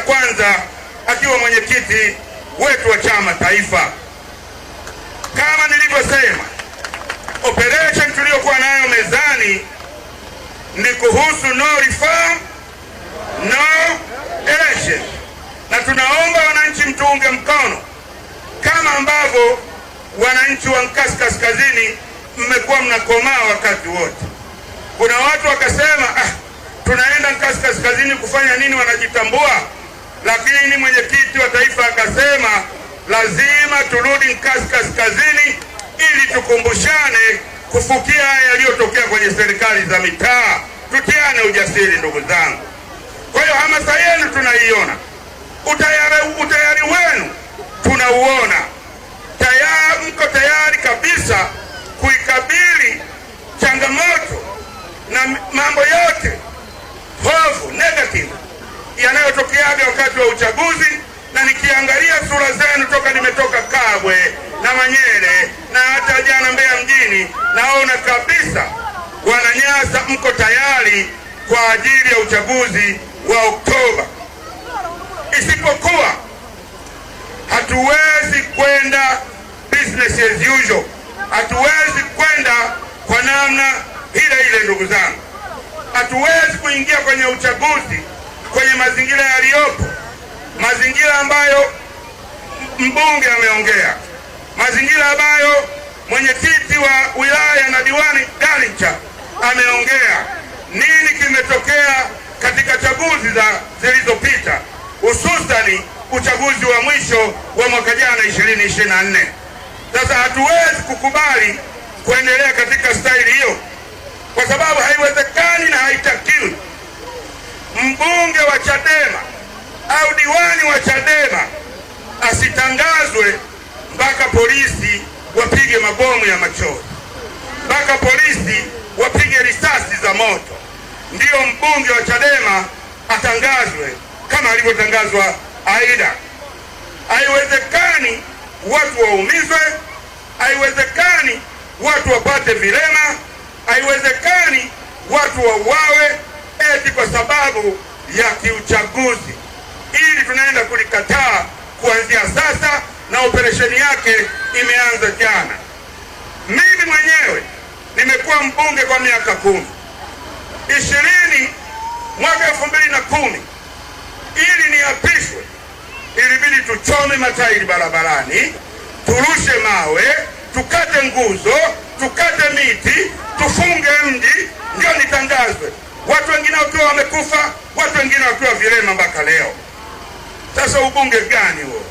kwanza akiwa mwenyekiti wetu wa chama taifa. Kama nilivyosema, operation tuliyokuwa nayo mezani ni kuhusu no reform no election, na tunaomba wananchi mtuunge mkono kama ambavyo wananchi wa Nkasi Kaskazini mmekuwa mnakomaa wakati wote. Kuna watu wakasema tunaenda Nkasi Kaskazini kufanya nini, wanajitambua. Lakini mwenyekiti wa taifa akasema lazima turudi Nkasi Kaskazini ili tukumbushane kufukia haya yaliyotokea kwenye serikali za mitaa. Tutiane ujasiri ndugu zangu. Kwa hiyo hamasa yenu tunaiona, utayari wenu tunauona. Mko tayari kabisa kuikabili changamoto na mambo yote hofu negative yanayotokeaga wakati wa uchaguzi. Na nikiangalia sura zenu toka nimetoka Kabwe na Manyere na hata jana Mbeya mjini, naona kabisa Wananyasa mko tayari kwa ajili ya uchaguzi wa Oktoba. Isipokuwa hatuwezi kwenda business as usual, hatuwezi kwenda kwa namna ile ndugu zangu. Hatuwezi kuingia kwenye uchaguzi kwenye mazingira yaliyopo, mazingira ambayo mbunge ameongea, mazingira ambayo mwenyekiti wa wilaya na diwani Galincha ameongea. Nini kimetokea katika chaguzi zilizopita, hususani uchaguzi wa mwisho wa mwaka jana 2024. Sasa hatuwezi kukubali kuendelea katika staili hiyo, kwa sababu haiwezekani na haitakiwi mbunge wa Chadema au diwani wa Chadema asitangazwe mpaka polisi wapige mabomu ya machozi, mpaka polisi wapige risasi za moto, ndiyo mbunge wa Chadema atangazwe kama alivyotangazwa Aida. Haiwezekani watu waumizwe, haiwezekani watu wapate vilema, haiwezekani watu wauawe eti kwa sababu ya kiuchaguzi. Ili tunaenda kulikataa kuanzia sasa, na operesheni yake imeanza jana. Mimi mwenyewe nimekuwa mbunge kwa miaka 10. Mwaka 2010 ili niapishwe, ilibidi tuchome matairi barabarani, turushe mawe, tukate nguzo, tukate miti, tufunge mji ndio nitangazwe. Watu wengine wakiwa wamekufa, watu wengine wakiwa vilema mpaka leo. Sasa ubunge gani huo?